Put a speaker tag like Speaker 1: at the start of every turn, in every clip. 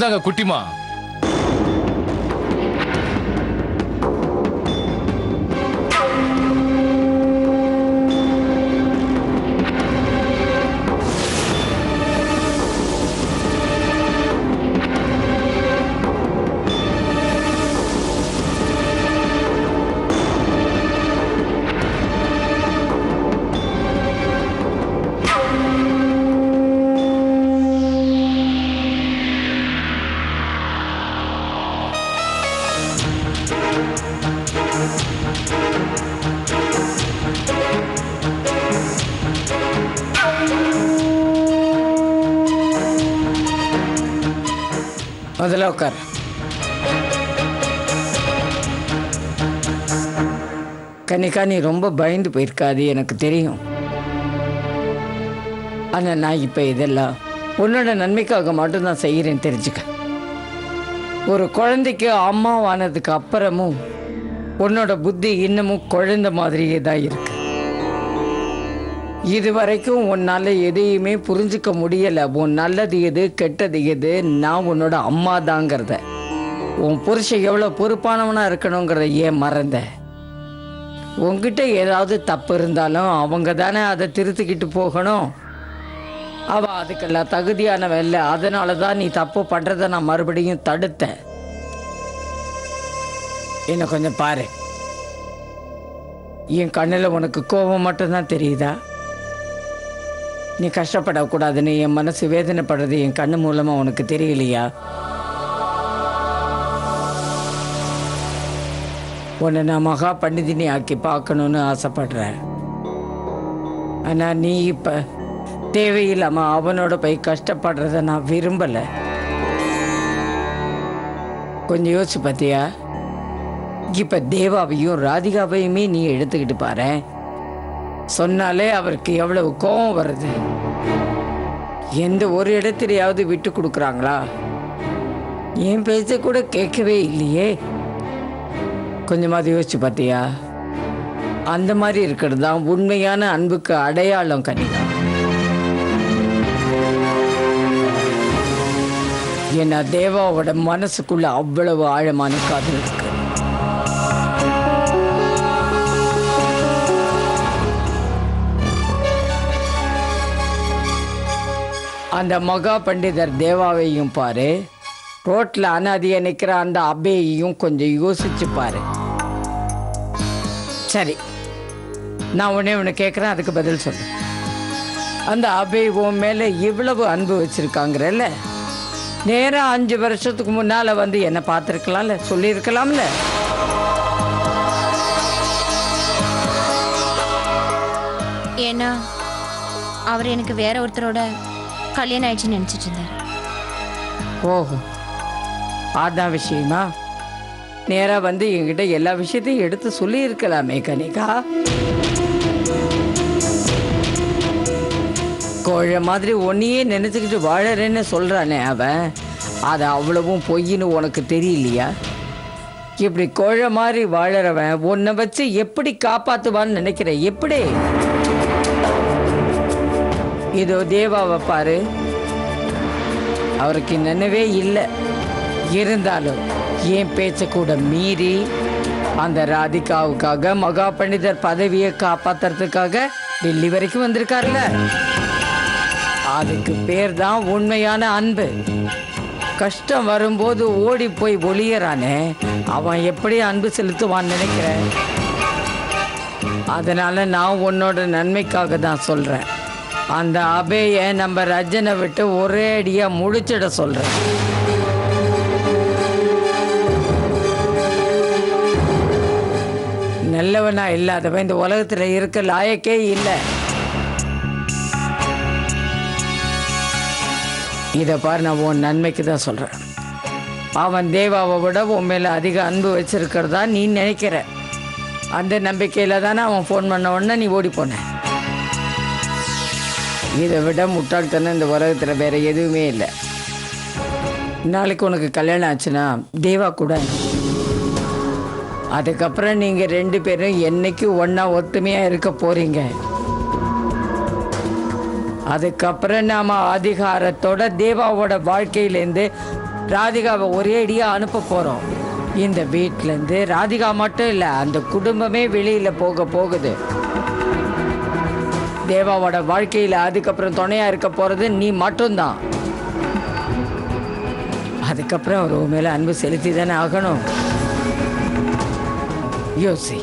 Speaker 1: இந்தாங்க குட்டிமா.
Speaker 2: முதல்ல உட்கார். கனிகா, நீ ரொம்ப பயந்து போயிருக்காது எனக்கு தெரியும். ஆனால் நான் இப்போ இதெல்லாம் உன்னோட நன்மைக்காக மட்டும்தான் செய்கிறேன், தெரிஞ்சுக்க. ஒரு குழந்தைக்கு அம்மாவானதுக்கு அப்புறமும் உன்னோட புத்தி இன்னமும் குழந்தை மாதிரியே தான் இருக்கு. இது வரைக்கும் உன்னால் எதையுமே புரிஞ்சுக்க முடியலை. உன் நல்லது எது கெட்டது எது, நான் உன்னோட அம்மா தாங்கிறத, உன் புருஷன் எவ்வளோ பொறுப்பானவனாக இருக்கணுங்கிறத ஏன் மறந்த? உங்ககிட்ட ஏதாவது தப்பு இருந்தாலும் அவங்க தானே அதை திருத்திக்கிட்டு போகணும். அவள் அதுக்கெல்லாம் தகுதியானவன் இல்லை. அதனால தான் நீ தப்பு பண்ணுறதை நான் மறுபடியும் தடுத்தேன். என்ன கொஞ்சம் பாரு. என் கண்ணில் உனக்கு கோபம் மட்டும்தான் தெரியுதா? நீ கஷ்டப்படக்கூடாதுன்னு என் மனசு வேதனைப்படுறது என் கண்ணு மூலமாக உனக்கு தெரியலையா? உன்னை நான் மகா பண்டிதினி ஆக்கி பார்க்கணுன்னு ஆசைப்படுறேன். ஆனால் நீ இப்போ தேவையில்லாமல் அவனோட போய் கஷ்டப்படுறத நான் விரும்பலை. கொஞ்சம் யோசிச்சு பார்த்தியா? இப்போ தேவாவையும் ராதிகாவையுமே நீ எடுத்துக்கிட்டு பாரு. சொன்னாலே அவருக்கு எவ்வளவு கோபம் வருது. எந்த ஒரு இடத்துலையாவது விட்டு கொடுக்குறாங்களா? என் பேச்ச கூட கேட்கவே இல்லையே. கொஞ்சமாவது யோசிச்சு பார்த்தியா? அந்த மாதிரி இருக்கிறது தான் உண்மையான அன்புக்கு அடையாளம். கனிகா, ஏன்னா தேவாவோட மனசுக்குள்ள அவ்வளவு ஆழமான காதல் இருக்கு. அந்த மகா பண்டிதர் தேவாவையும் பாரு, ரோட்டில் அனாதியா நிற்கிற அந்த அபேயையும் கொஞ்சம் யோசிச்சு பாரு. சரி, நான் ஒன்று கேட்குறேன், அதுக்கு பதில் சொல்லு. அந்த அபே உன் மேலே இவ்வளவு அன்பு வச்சிருக்காங்கிறல்ல, நேராக 5 வருஷத்துக்கு முன்னால் வந்து என்னை பார்த்துருக்கலாம்ல, சொல்லியிருக்கலாம்ல.
Speaker 3: ஏன்னா அவர் எனக்கு வேற ஒருத்தரோட கல்யாணம் ஆயிடுச்சுன்னு நினச்சிட்டு இருந்தார்.
Speaker 2: ஓஹோ, அதான் விஷயமா? நேராக வந்து என்கிட்ட எல்லா விஷயத்தையும் எடுத்து சொல்லியிருக்கலாமே கனிகா. கோழ மாதிரி ஒன்னையே நினச்சிக்கிட்டு வாழறேன்னு சொல்கிறானே அவன், அது அவ்வளவும் பொய்ன்னு உனக்கு தெரியலையா? இப்படி கோழ மாதிரி வாழறவன் உன்னை வச்சு எப்படி காப்பாற்றுவான்னு நினைக்கிறேன்? எப்படி? இதோ தேவாவை பாரு, அவருக்கு நினைவே இல்லை. இருந்தாலும் என் பேச்ச கூட மீறி அந்த ராதிகாவுக்காக மகா பண்டிதர் பதவியை காப்பாத்துறதுக்காக டெல்லி வரைக்கும் வந்திருக்காருல்ல. அதுக்கு பேர் தான் உண்மையான அன்பு. கஷ்டம் வரும்போது ஓடி போய் ஒளியறானே, அவன் எப்படி அன்பு செலுத்துவான்னு நினைக்கிறேன்? அதனால நான் உன்னோட நன்மைக்காக தான் சொல்றேன். அந்த அபேயை நம்ம ரஜனை விட்டு ஒரே அடியா முடிச்சிட சொல்றேன். நல்லவனா இல்லாதவன் இந்த உலகத்துல இருக்க லாயக்கே இல்லை. இதை பாரு, நான் உன் நன்மைக்கு தான் சொல்றேன். அவன் தேவாவை விட உன் மேல அதிக அன்பு வச்சிருக்கிறதா நீ நினைக்கிற. அந்த நம்பிக்கையில தானே அவன் ஃபோன் பண்ண உடனே நீ ஓடி போன. இதை விட முட்டாள்தனம் இந்த உலகத்தில் வேற எதுவுமே இல்லை. நாளைக்கு உனக்கு கல்யாணம் ஆச்சுன்னா தேவா கூட, அதுக்கப்புறம் நீங்கள் 2 பேரும் என்னைக்கு ஒன்றா ஒத்துமையாக இருக்க போறீங்க. அதுக்கப்புறம் நாம் அதிகாரத்தோட தேவாவோட வாழ்க்கையிலேருந்து ராதிகாவை ஒரே அடியா அனுப்ப போறோம். இந்த வீட்ல இருந்து ராதிகா மட்டும் இல்ல, அந்த குடும்பமே வெளியில போக போகுது. தேவாவோட வாழ்க்கையில அதுக்கப்புறம் துணையா இருக்க போறது நீ மட்டும்தான். அதுக்கப்புறம் அவர் மேல அன்பு செலுத்தி தானே ஆகணும். யோசி,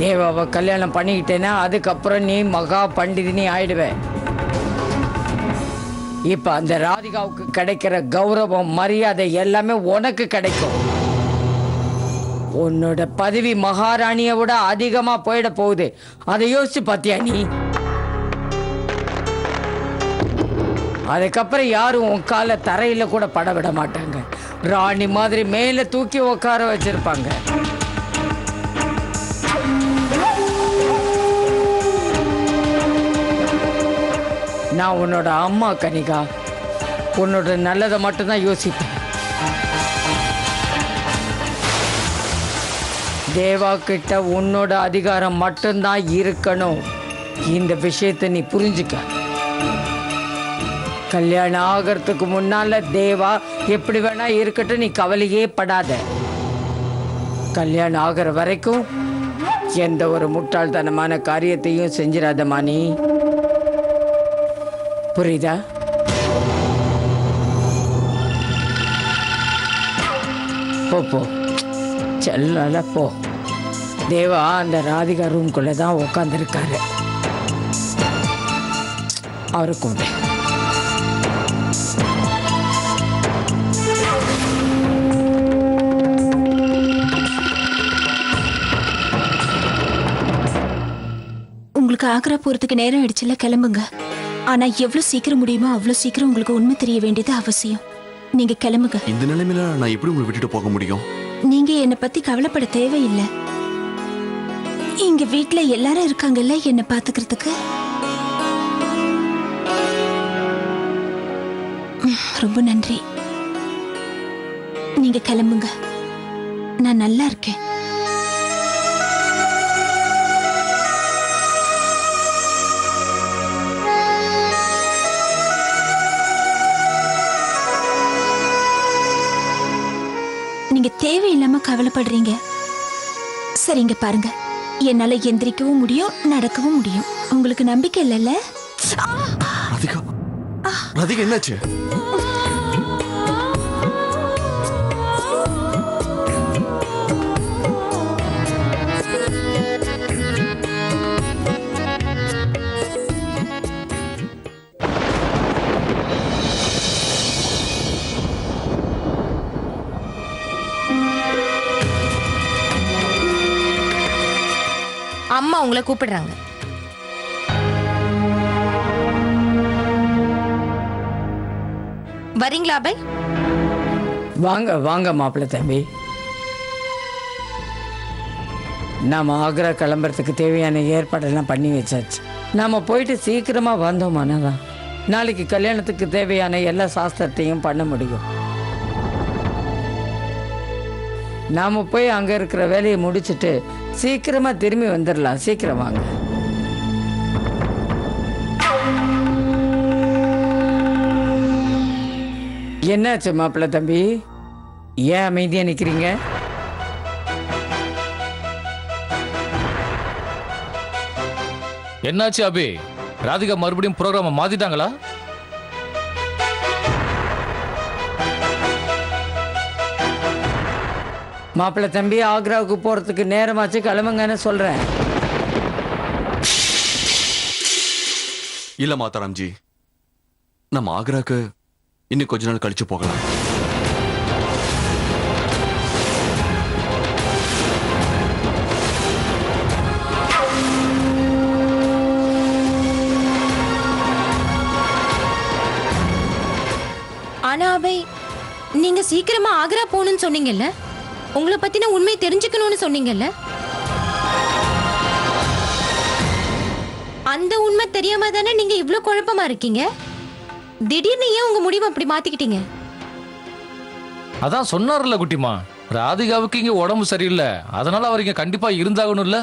Speaker 2: தேவாவை கல்யாணம் பண்ணிக்கிட்டேன்னா அதுக்கப்புறம் நீ மகா பண்டிதினி ஆயிடுவ. இப்ப அந்த ராதிகாவுக்கு கிடைக்கிற கௌரவம் மரியாதை எல்லாமே உனக்கு கிடைக்கும். உன்னோட பதவி மகாராணியை விட அதிகமா போயிட போகுது. அதை யோசிச்சு பாத்தியா நீ? அதுக்கப்புறம் யாரும் உன் கால தரையில கூட பட விட மாட்டாங்க. ராணி மாதிரி மேல தூக்கி உட்கார வச்சிருப்பாங்க. நான் உன்னோட அம்மா கனிகா, உன்னோட நல்லதை மட்டும்தான் யோசிப்பேன். தேவா கிட்ட உன்னோட அதிகாரம் மட்டும்தான் இருக்கணும். இந்த விஷயத்தை நீ புரிஞ்சுக்க. கல்யாணம் ஆகிறதுக்கு முன்னால தேவா எப்படி வேணா இருக்கட்டும், நீ கவலையே படாத. கல்யாணம் ஆகிற வரைக்கும் எந்த ஒரு முட்டாள்தனமான காரியத்தையும் செஞ்சிடாதம்மா நீ. புரியுதா? போ போ, செல்ல போ. தேவா அந்த ராதிகா ரூம்குள்ள தான் உட்காந்துருக்காரு. அவரு கூட
Speaker 1: உங்களுக்கு ஆக்ரா போறதுக்கு நேரம் ஆயிடுச்சுல, கிளம்புங்க. ஆனா எவ்வளவு சீக்கிரம் முடியுமோ அவ்வளவு சீக்கிரம் உங்களுக்கு உண்மை தெரிய வேண்டியது அவசியம். நீங்க கிளம்புங்க.
Speaker 4: இந்த நிலைமையில நான் எப்படி உங்களை விட்டுட்டு போக முடியும்?
Speaker 1: நீங்க என்னை பத்தி கவலைப்பட தேவையில்லை. இங்க வீட்ல எல்லாரும் இருக்காங்கல்ல என்ன பாத்துக்கிறதுக்கு. ரொம்ப நன்றி. நீங்க கிளம்புங்க. நான் நல்லா இருக்கேன். நீங்க தேவையில்லாம கவலைப்படுறீங்க. சரிங்க, பாருங்க, என்னால எந்திரிக்கவும் முடியும், நடக்கவும் முடியும். உங்களுக்கு நம்பிக்கை இல்லைல்ல?
Speaker 4: ராதிகா, ராதிகா என்னாச்சு?
Speaker 3: அம்மா உங்களை கூப்பிடுறாங்க. வரீங்களா அபய்?
Speaker 2: வாங்க வாங்க மாப்பிள்ளை தம்பி. நாம ஆக்ரா கிளம்புறதுக்கு தேவையான ஏற்பாடெல்லாம் பண்ணி வச்சாச்சு. நாம போயிட்டு சீக்கிரமா வந்தோமானதான் நாளைக்கு கல்யாணத்துக்கு தேவையான எல்லா சாஸ்திரத்தையும் பண்ண முடியும். நாம போய் அங்க இருக்கிற வேலையை முடிச்சுட்டு சீக்கிரமா திரும்பி வந்துடலாம். சீக்கிரம் வாங்க. என்னாச்சு மாப்பிள்ளை தம்பி, ஏன் அமைதியா நிக்கிறீங்க?
Speaker 5: என்னாச்சு அபி? ராதிகா மறுபடியும் ப்ரோக்ராம மாத்திட்டாங்களா?
Speaker 2: மாப்பிள்ளை தம்பி, ஆக்ராவுக்கு போறதுக்கு நேரமாச்சு, கிளம்புங்கன்னு சொல்றேன்.
Speaker 4: இல்ல மாதாராம்ஜி, நம்ம ஆக்ராக்கு இன்னும் கொஞ்ச நாள் கழிச்சு போகலாம்.
Speaker 3: ஆனா அபய், நீங்க சீக்கிரமா ஆக்ரா போகணும்னு சொன்னீங்கல்ல, உங்களை பத்தின உண்மை தெரிஞ்சுக்கணும்னு சொன்னீங்கல்ல. அந்த உண்மை தெரியாம தானே நீங்க இவ்ளோ குழப்பமா இருக்கீங்க. திடீர்னு ஏன் உங்க முடிவை அப்படி மாத்திக்கிட்டீங்க?
Speaker 5: அதான் சொன்னார்ல குட்டிமா, ராதிகாவுக்கு இங்க உடம்பு சரியில்லை, அதனால அவர் இங்க கண்டிப்பா இருந்தாகணும்ல.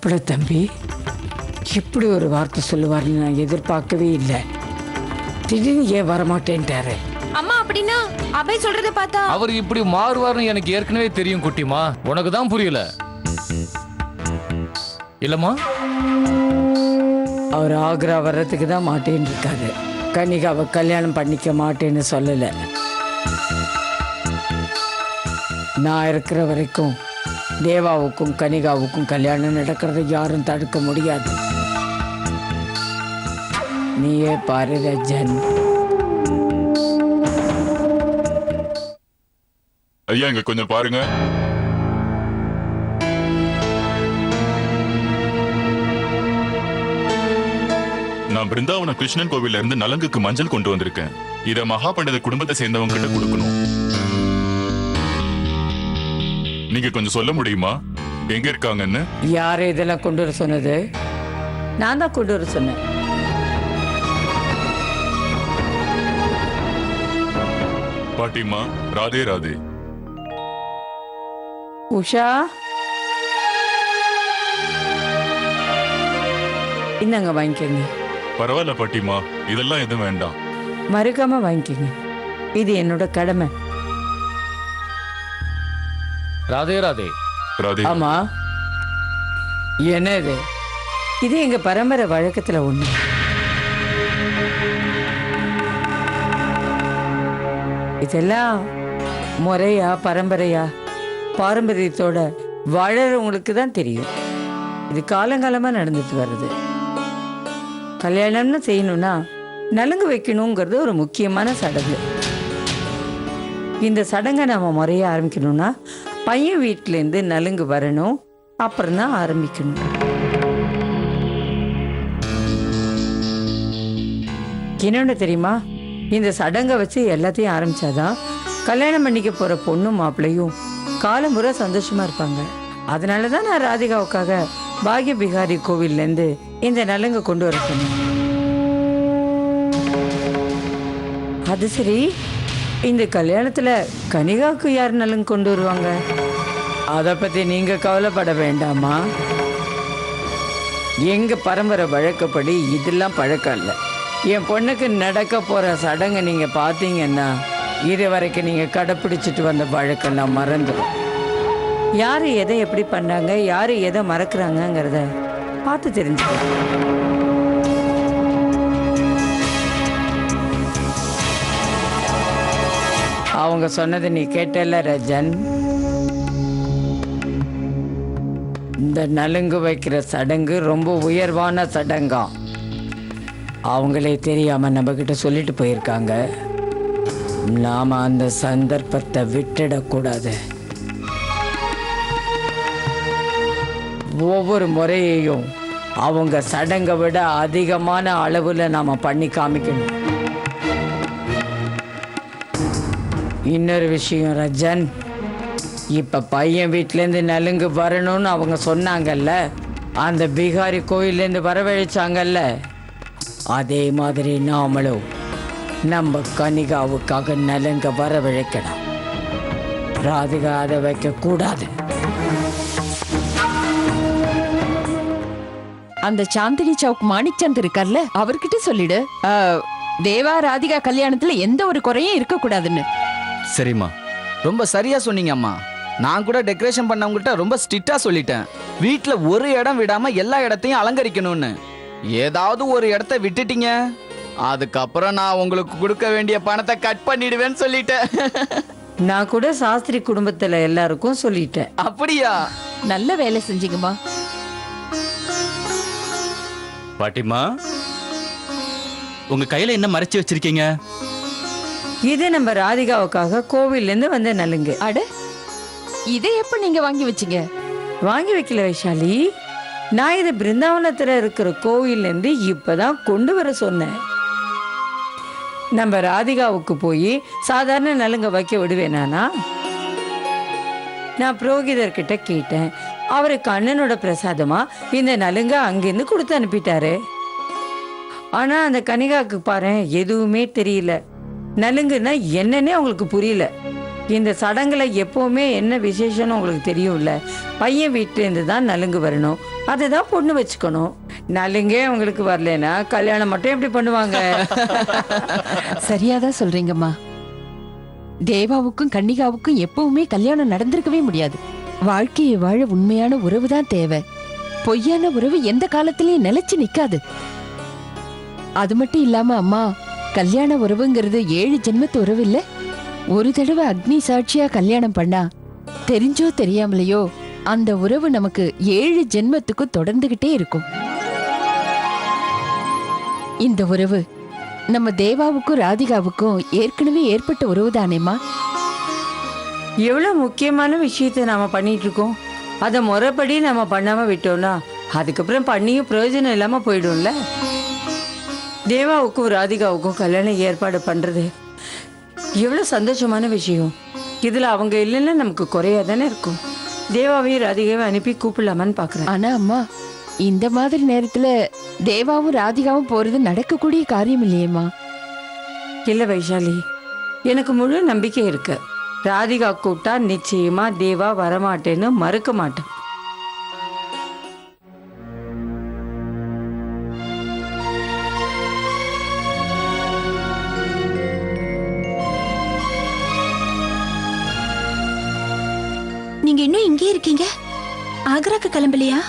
Speaker 2: மாப்பிள்ளை தம்பி இப்படி ஒரு வார்த்தை சொல்லுவார்னு நான் எதிர்பார்க்கவே இல்லை. திடீர்னு ஏன் வரமாட்டேன்ட்டாரு?
Speaker 3: அம்மா அப்படின்னா அபய் சொல்றத பார்த்தா
Speaker 5: அவர் இப்படி மாறுவார்னு எனக்கு ஏற்கனவே தெரியும் குட்டிமா, உனக்கு தான் புரியல இல்லம்மா?
Speaker 2: அவர் ஆக்ரா வர்றதுக்கு தான் மாட்டேன்னு இருக்காரு. கனிகாவை கல்யாணம் பண்ணிக்க மாட்டேன்னு சொல்லலை. நான் இருக்கிற வரைக்கும் தேவாவுக்கும் கனிகாவுக்கும் கல்யாணம் நடக்கிறத யாரும் தடுக்க முடியாது. நீயே பாரு ரஜன்.
Speaker 6: ஐயா இங்க கொஞ்சம் பாருங்க. நான் பிருந்தாவன கிருஷ்ணன் கோவில்ல இருந்து நலங்குக்கு மஞ்சள் கொண்டு வந்திருக்கேன். இத மகா பண்டித குடும்பத்தை சேர்ந்தவங்க கிட்ட கொடுக்கணும். நீங்க கொஞ்சம் சொல்ல முடியுமா எங்க இருக்காங்கன்னு?
Speaker 2: யாரு இதெல்லாம் கொண்டு வர சொன்னது? நான் தான் கொண்டு வர சொன்னேன்.
Speaker 6: பாட்டிமா, ராதே ராதே.
Speaker 2: உஷா, இந்தாங்க வாங்கிக்கோங்க.
Speaker 6: பரவாயில்ல பாட்டிமா, இதெல்லாம் எதுவும் வேண்டாம்.
Speaker 2: மறுக்காம வாங்கிக்கோங்க, இது என்னோட கடமை.
Speaker 5: ராதே ராதே.
Speaker 6: ராதே.
Speaker 2: ஆமா, என்ன இது? இது எங்க பரம்பரை வழக்கத்துல ஒண்ணு. இதெல்லாம் முறையா பரம்பரையா பாரம்பரியத்தோட வாழறவங்களுக்கு தான் தெரியும். இது காலங்காலமா நடந்துட்டு வருது. கல்யாணம்னு செய்யணும்னா நலுங்கு வைக்கணுங்கிறது ஒரு முக்கியமான சடங்கு. இந்த சடங்கை நம்ம முறையா ஆரம்பிக்கணும்னா பையன் வீட்டிலேருந்து நலுங்கு வரணும், அப்புறம் தான் ஆரம்பிக்கணும். என்னொன்னு தெரியுமா? இந்த சடங்கை வச்சு எல்லாத்தையும் ஆரம்பிச்சாதான் கல்யாணம் பண்ணிக்க போற பொண்ணும் மாப்பிள்ளையும் காலமுறை சந்தோஷமா இருப்பாங்க. அதனாலதான் நான் ராதிகாவுக்காக பாக்ய பிகாரி கோவில்ல இருந்து இந்த நலுங்கு கொண்டு வர சொன்னேன். அது சரி, இந்த கல்யாணத்துல கனிகாவுக்கு யார் நலுங்கு கொண்டு வருவாங்க? அதை பத்தி நீங்க கவலைப்பட வேண்டாமா. எங்க பரம்பரை வழக்கப்படி இதெல்லாம் பழக்கம் இல்லை. என் பொண்ணுக்கு நடக்க போற சடங்கை நீங்க பாத்தீங்கன்னா இது வரைக்கும் நீங்க கடைப்பிடிச்சிட்டு வந்த வழக்கெல்லாம் மறந்துடும். யாரு எதை எப்படி பண்ணாங்க, யாரு எதை மறக்கிறாங்கிறத பார்த்து தெரிஞ்சுக்கலாம். அவங்க சொன்னதை நீ கேட்டல ரஜன்? இந்த நலுங்கு வைக்கிற சடங்கு ரொம்ப உயர்வான சடங்காம். அவங்களே தெரியாம நம்ம கிட்ட சொல்லிட்டு போயிருக்காங்க. நாம அந்த சந்தர்ப்பத்தை விட்டுடக்கூடாது. ஒவ்வொரு முறையையும் அவங்க சடங்கை விட அதிகமான அளவுல நாம பண்ணி காமிக்கணும். இன்னொரு விஷயம் ரஜன், இப்ப பையன் வீட்டிலேருந்து நலுங்கு வரணும்னு அவங்க சொன்னாங்கல்ல, அந்த பிகாரி கோயிலேருந்து வரவழைச்சாங்கல்ல, அதே மாதிரி நாமளும் நம்ம கனிகாவுக்காக நலுங்க வரவழைக்கணும். ராதிகா அதை வைக்க கூடாது.
Speaker 7: அந்த சாந்தினி சவுக் மாணிக் சந்த் இருக்கார்ல, அவர்கிட்ட சொல்லிடு தேவா ராதிகா கல்யாணத்துல எந்த ஒரு குறையும் இருக்க கூடாதுன்னு.
Speaker 8: சரிம்மா, ரொம்ப சரியா சொன்னீங்க அம்மா. நான் கூட டெக்கரேஷன் பண்ணவங்கள்ட்ட ரொம்ப ஸ்ட்ரிக்டா சொல்லிட்டேன், வீட்டுல ஒரு இடம் விடாம எல்லா இடத்தையும் அலங்கரிக்கணும்னு. ஏதாவது ஒரு இடத்த விட்டுட்டீங்க, அதுக்கப்புறம் நான் உங்களுக்கு கொடுக்க வேண்டிய பணத்தை கட் பண்ணிடுவேன்னு சொல்லிட்டேன்.
Speaker 2: நான் கூட சாஸ்திரி குடும்பத்துல எல்லாருக்கும் சொல்லிட்டேன்.
Speaker 8: அப்படியா?
Speaker 7: நல்ல வேலை செஞ்சீங்கம்மா.
Speaker 9: பாட்டிமா, உங்க கையில என்ன மறைச்சு வச்சிருக்கீங்க?
Speaker 2: இது நம்ம ராதிகாவுக்காக கோவில்ல இருந்து வந்த நலுங்கு.
Speaker 7: அட, இதை எப்ப நீங்க வாங்கி வச்சீங்க?
Speaker 2: வாங்கி வைக்கல வைஷாலி, நான் இதை பிருந்தாவனத்துல இருக்கிற கோவில்ல இருந்து இப்பதான் கொண்டு வர சொன்னேன். நம்ம ராதிகாவுக்கு போய் சாதாரண நலுங்க வைக்க விடுவேனானா? நான் புரோகிதர்கிட்ட கேட்டேன். அவருக்கு அண்ணனோட பிரசாதமா இந்த நலுங்க அங்கிருந்து கொடுத்து அனுப்பிட்டாரு. ஆனா அந்த கனிகாவுக்கு பாரு எதுவுமே தெரியல. நலுங்குன்னா என்னன்னே அவங்களுக்கு புரியல. இந்த சடங்குல எப்பவுமே என்ன விசேஷம்னு உங்களுக்கு தெரியும்ல. பையன் வீட்டிலேருந்து தான் நலுங்கு வரணும், அதுதான் பொண்ணு வச்சுக்கணும். நலுங்கே உங்களுக்கு வரலனா கல்யாணம் மட்டும் எப்படி பண்ணுவாங்க?
Speaker 7: சரியாதான் சொல்றீங்கம்மா. தேவாவுக்கும் கன்னிகாவுக்கும் எப்பவுமே கல்யாணம் நடந்திருக்கவே முடியாது. வாழ்க்கையை வாழ உண்மையான உறவு தான் தேவை. பொய்யான உறவு எந்த காலத்திலயும் நிலைச்சு நிக்காது. அது மட்டும் இல்லாம அம்மா, கல்யாண உறவுங்கிறது 7 ஜென்மத்து உறவு இல்ல. ஒரு தடவை அக்னி சாட்சியா கல்யாணம் பண்ணா தெரிஞ்சோ தெரியாமலையோ அந்த உறவு நமக்கு 7 ஜென்மத்துக்கு தொடர்ந்துகிட்டே இருக்கும். இந்த உறவு நம்ம தேவாவுக்கும் ராதிகாவுக்கும் ஏற்கனவே ஏற்பட்ட உறவு தானேம்மா.
Speaker 2: எவ்வளவு முக்கியமான விஷயத்த நாம பண்ணிட்டு இருக்கோம். அதை முறைப்படி நம்ம பண்ணாம விட்டோம்னா அதுக்கப்புறம் பண்ணியும் பிரயோஜனம் இல்லாம போயிடும்ல. தேவாவுக்கும் ராதிகாவுக்கும் கல்யாணம் ஏற்பாடு பண்றது எவ்வளவு சந்தோஷமான விஷயம். இதுல அவங்க இல்லைன்னா நமக்கு குறையா தானே இருக்கும். தேவாவையும் ராதிகாவையும் அனுப்பி கூப்பிடலாமான்னு பாக்குறேன்.
Speaker 7: ஆனா அம்மா, இந்த மாதிரி நேரத்துல தேவாவும் ராதிகாவும் போறது நடக்கக்கூடிய காரியம் இல்லையேம்மா.
Speaker 2: இல்ல வைஷாலி, எனக்கு முழு நம்பிக்கை இருக்கு. ராதிகா கூப்பிட்டா நிச்சயமா தேவா வரமாட்டேன்னு மறுக்க மாட்டேன்.
Speaker 1: நீங்க இன்னும் இங்கே இருக்கீங்க? ஆக்ராக்கு கிளம்பலையா?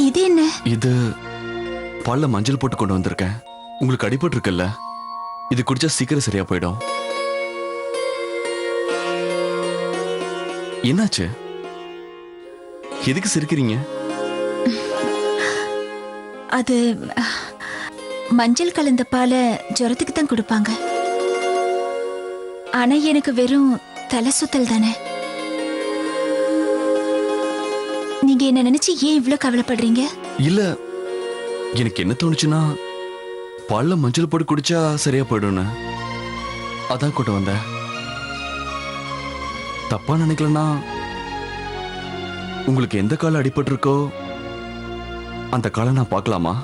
Speaker 1: இது என்ன?
Speaker 4: இது பால்ல மஞ்சள் போட்டு கொண்டு வந்திருக்கேன். உங்களுக்கு அடிபட்டு இருக்குல்ல, இது குடிச்சா சீக்கிரம் சரியா போயிடும். என்னாச்சு? எதுக்கு சிரிக்கிறீங்க?
Speaker 1: அது மஞ்சள் கலந்த பாலை ஜுரத்துக்கு தான் கொடுப்பாங்க. ஆனா எனக்கு வெறும் தலை சுத்தல் தானே. நீங்க என்ன நினைச்சு ஏன் இவ்ளோ கவலைப்படுறீங்க?
Speaker 4: இல்ல, எனக்கு என்ன தோணுச்சுன்னா பால்ல மஞ்சள் போட்டு குடிச்சா சரியா போயிடும்னு அதான் கொண்டு வந்தேன். தப்பா நினைக்கலன்னா உங்களுக்கு எந்த காலம் அடிபட்டு இருக்கோ அந்த காலம் நான் பார்க்கலாமா?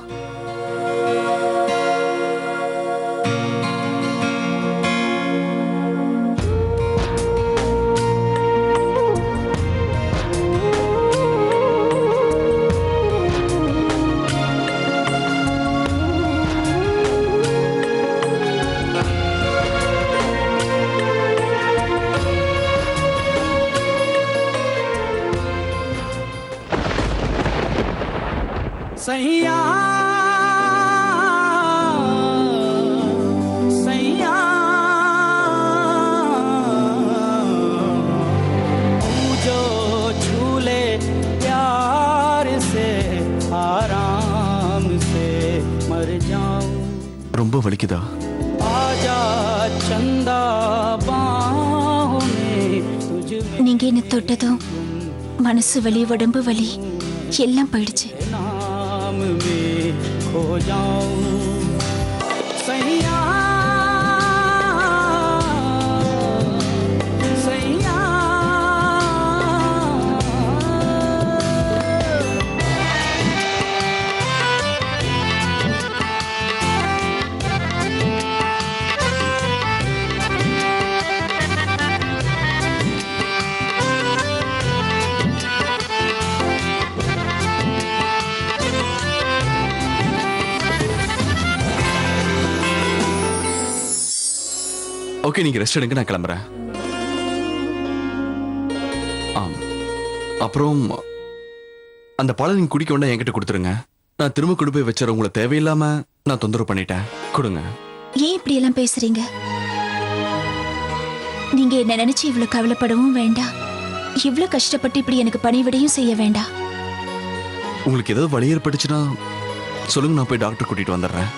Speaker 10: सैया सैया जो झूले प्यार से आराम से मर जाऊं.
Speaker 4: ரொம்ப வலிக்குதா?
Speaker 10: आजा चंदा बाहों में तुझ में
Speaker 1: நீங்க என்ன தொட்டதும் மனசு வலி, உடம்பு வலி எல்லாம் போயிடுச்சு.
Speaker 10: नाम में खो जाऊं. सैया सैया
Speaker 4: ஓகே, நீங்க ரெஸ்ட் எடுங்க, நான் கிளம்புறேன். ஆம், அப்புறம் அந்த பாலை நீங்க குடிக்க வேண்டாம், என்கிட்ட கொடுத்துருங்க. நான் திரும்ப கொண்டு போய் வச்சுறேன். உங்களை தேவையில்லாம நான் தொந்தரவு பண்ணிட்டேன். கொடுங்க.
Speaker 1: ஏன் இப்படி எல்லாம் பேசுறீங்க? நீங்க என்ன நினைச்சு இவ்வளவு கவலைப்படவும் வேண்டாம். இவ்வளவு கஷ்டப்பட்டு இப்படி எனக்கு பணிவிடையும் செய்ய வேண்டாம்.
Speaker 4: உங்களுக்கு ஏதாவது வலி ஏற்பட்டுச்சுன்னா சொல்லுங்க, நான் போய் டாக்டர் கூட்டிட்டு வந்துடுறேன்.